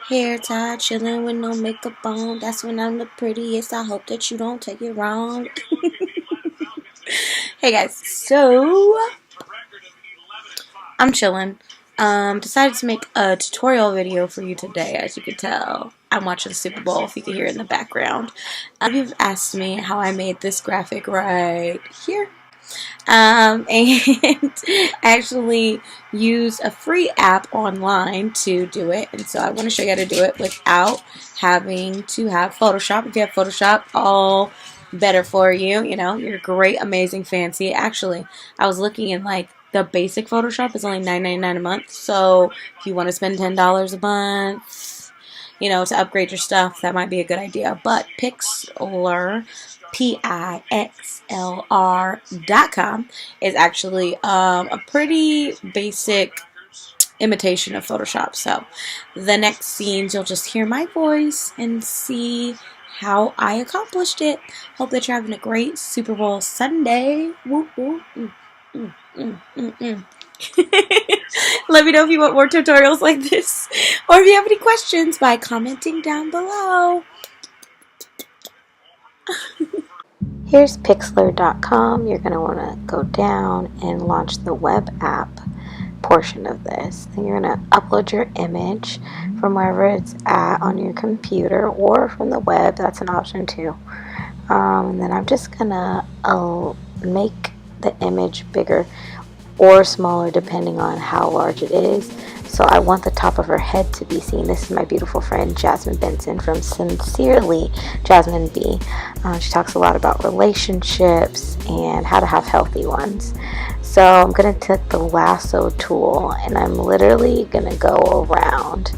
Hair tied, chilling with no makeup on. That's when I'm the prettiest. I hope that you don't take it wrong. Hey guys, so I'm chilling. Decided to make a tutorial video for you today. As you can tell, I'm watching the Super Bowl, if you can hear it in the background. You've asked me how I made this graphic right here. And actually use a free app online to do it. And so I want to show you how to do it without having to have Photoshop. If you have Photoshop, all better for you. You know, you're great, amazing, fancy. Actually, I was looking in like the basic Photoshop is only $9.99 a month. So if you want to spend $10 a month, you know, to upgrade your stuff, that might be a good idea. But Pixlr, Pixlr.com is actually a pretty basic imitation of Photoshop. So the next scenes, you'll just hear my voice and see how I accomplished it. Hope that you're having a great Super Bowl Sunday. Woo, woo. Let me know if you want more tutorials like this, or if you have any questions by commenting down below. Here's Pixlr.com. You're going to want to go down and launch the web app portion of this. Then you're going to upload your image from wherever it's at on your computer or from the web. That's an option too. And then I'm just going to make the image bigger or smaller depending on how large it is. So I want the top of her head to be seen. This is my beautiful friend Jasmine Benson from Sincerely Jasmine B. She talks a lot about relationships and how to have healthy ones. So I'm going to take the lasso tool and I'm literally going to go around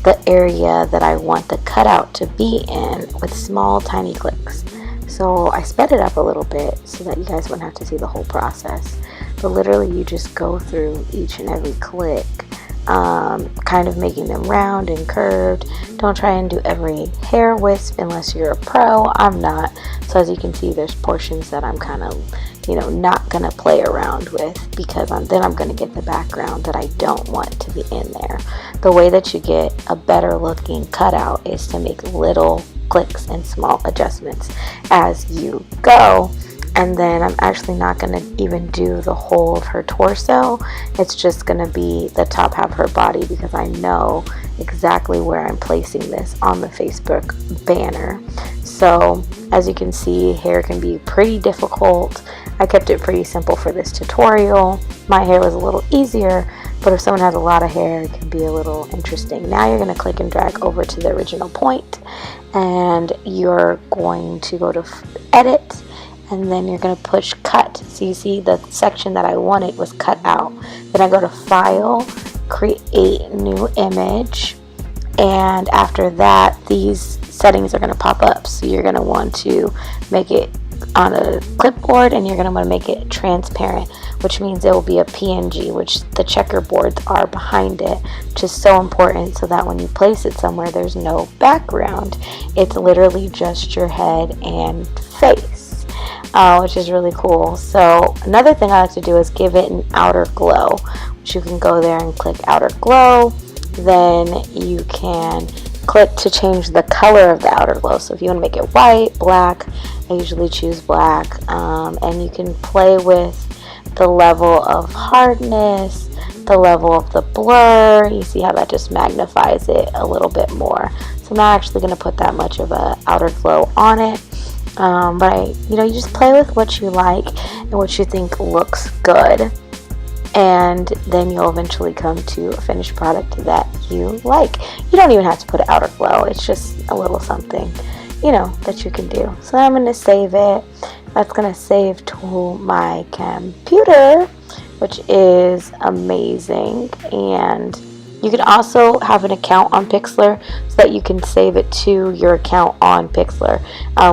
the area that I want the cutout to be in with small tiny clicks. So I sped it up a little bit so that you guys wouldn't have to see the whole process. But literally you just go through each and every click, kind of making them round and curved. Don't try and do every hair wisp unless you're a pro. I'm not. So as you can see, there's portions that I'm kind of, you know, not going to play around with because then I'm going to get the background that I don't want to be in there. The way that you get a better looking cutout is to make little clicks and small adjustments as you go. And then I'm actually not going to even do the whole of her torso. It's just going to be the top half of her body because I know exactly where I'm placing this on the Facebook banner. So as you can see, hair can be pretty difficult. I kept it pretty simple for this tutorial. My hair was a little easier, but if someone has a lot of hair, it can be a little interesting. Now you're going to click and drag over to the original point, and you're going to go to edit, and then you're going to push cut. So you see the section that I wanted was cut out. Then I go to file, create new image, and after that these settings are going to pop up. So you're going to want to make it on a clipboard and you're going to want to make it transparent, which means it will be a PNG, which the checkerboards are behind it, which is so important so that when you place it somewhere there's no background. It's literally just your head and face, which is really cool. So another thing I like to do is give it an outer glow, which you can go there and click outer glow. Then you can click to change the color of the outer glow. So if you want to make it white, black, I usually choose black, and you can play with the level of hardness, the level of the blur. You see how that just magnifies it a little bit more. So I'm not actually going to put that much of a outer glow on it, but you just play with what you like and what you think looks good, and then you'll eventually come to a finished product that you like. You don't even have to put an outer glow. It's just a little something, that you can do. So I'm going to save it. That's going to save to my computer, which is amazing. And you can also have an account on Pixlr so that you can save it to your account on Pixlr,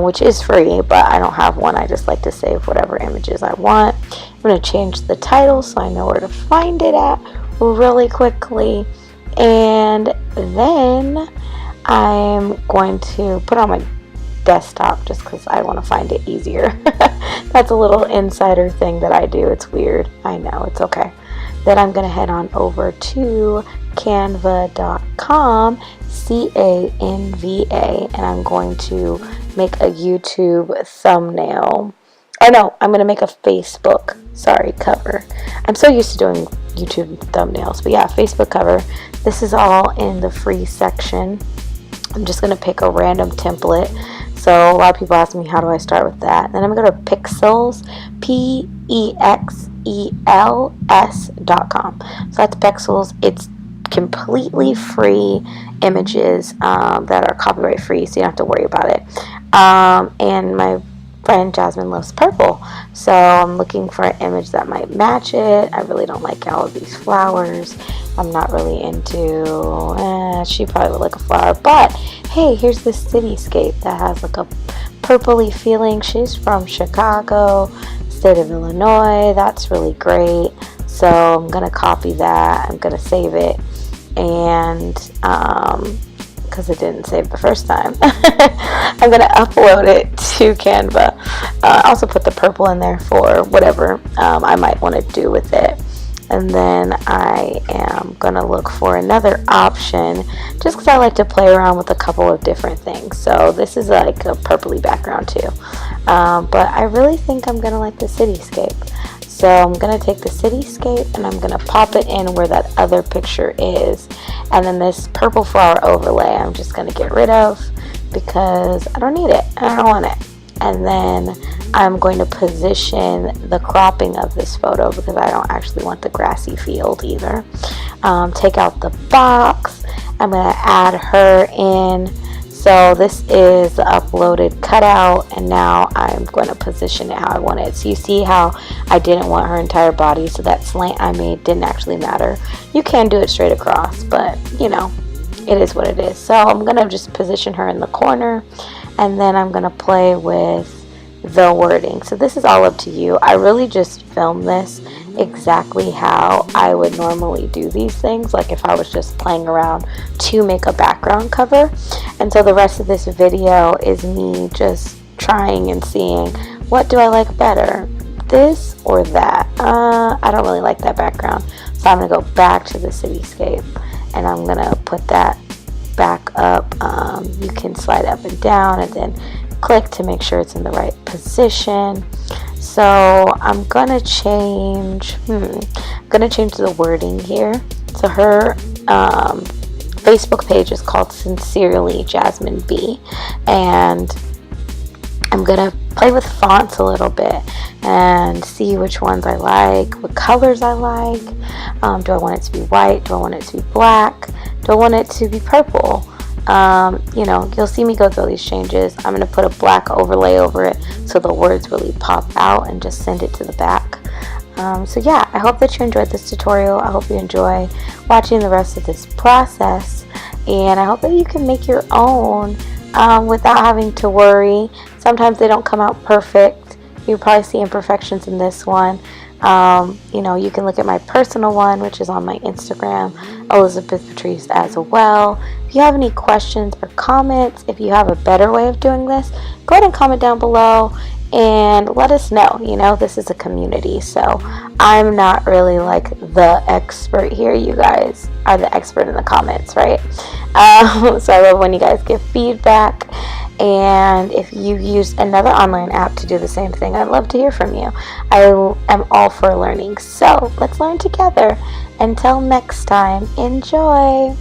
which is free, but I don't have one. I just like to save whatever images I want. I'm going to change the title so I know where to find it at really quickly. And then I'm going to put on my desktop just because I want to find it easier. That's a little insider thing that I do. It's weird. I know. It's okay. Then I'm going to head on over to canva.com, CANVA, and I'm going to make a YouTube thumbnail. Oh no, I'm going to make a Facebook, cover. I'm so used to doing YouTube thumbnails, but yeah, Facebook cover. This is all in the free section. I'm just going to pick a random template. So a lot of people ask me, how do I start with that? Then I'm going to go to Pixels, PEXELS.com. So that's Pixels. It's completely free images that are copyright free, so you don't have to worry about it. And my friend Jasmine loves purple, so I'm looking for an image that might match it. I really don't like all of these flowers. I'm not really into, she probably would like a flower, but hey, here's this cityscape that has like a purpley feeling. She's from Chicago, state of Illinois. That's really great. So I'm gonna copy that, I'm gonna save it, and because it didn't save the first time, I'm gonna upload it to Canva. Also put the purple in there for whatever I might want to do with it. And then I am gonna look for another option, just because I like to play around with a couple of different things. So this is like a purpley background too, but I really think I'm gonna like the cityscape. So I'm gonna take the cityscape and I'm gonna pop it in where that other picture is, and then this purple flower overlay I'm just gonna get rid of because I don't need it, I don't want it. And then I'm going to position the cropping of this photo because I don't actually want the grassy field either. Take out the box. I'm going to add her in. So this is the uploaded cutout, and now I'm going to position it how I want it. So you see how I didn't want her entire body, so that slant I made didn't actually matter. You can do it straight across, but you know, it is what it is. So I'm going to just position her in the corner, and then I'm going to play with the wording. So this is all up to you. I really just filmed this exactly how I would normally do these things, like if I was just playing around to make a background cover. And so the rest of this video is me just trying and seeing, what do I like better, this or that? I don't really like that background, so I'm gonna go back to the cityscape and I'm gonna put that back up. You can slide up and down and then click to make sure it's in the right position. So I'm gonna change the wording here. So her Facebook page is called Sincerely Jasmine B, and I'm gonna play with fonts a little bit and see which ones I like, what colors I like. Do I want it to be white? Do I want it to be black? Do I want it to be purple? You know, you'll see me go through these changes. I'm going to put a black overlay over it so the words really pop out, and just send it to the back. So yeah, I hope that you enjoyed this tutorial. I hope you enjoy watching the rest of this process, and I hope that you can make your own without having to worry. Sometimes they don't come out perfect. You'll probably see imperfections in this one. You know, you can look at my personal one, which is on my Instagram, Elizabeth Patrice, as well. If you have any questions or comments, if you have a better way of doing this, go ahead and comment down below and let us know. You know, this is a community, so I'm not really like the expert here. You guys are the expert in the comments, right? So I love when you guys give feedback. And if you use another online app to do the same thing, I'd love to hear from you. I am all for learning. So let's learn together. Until next time, enjoy.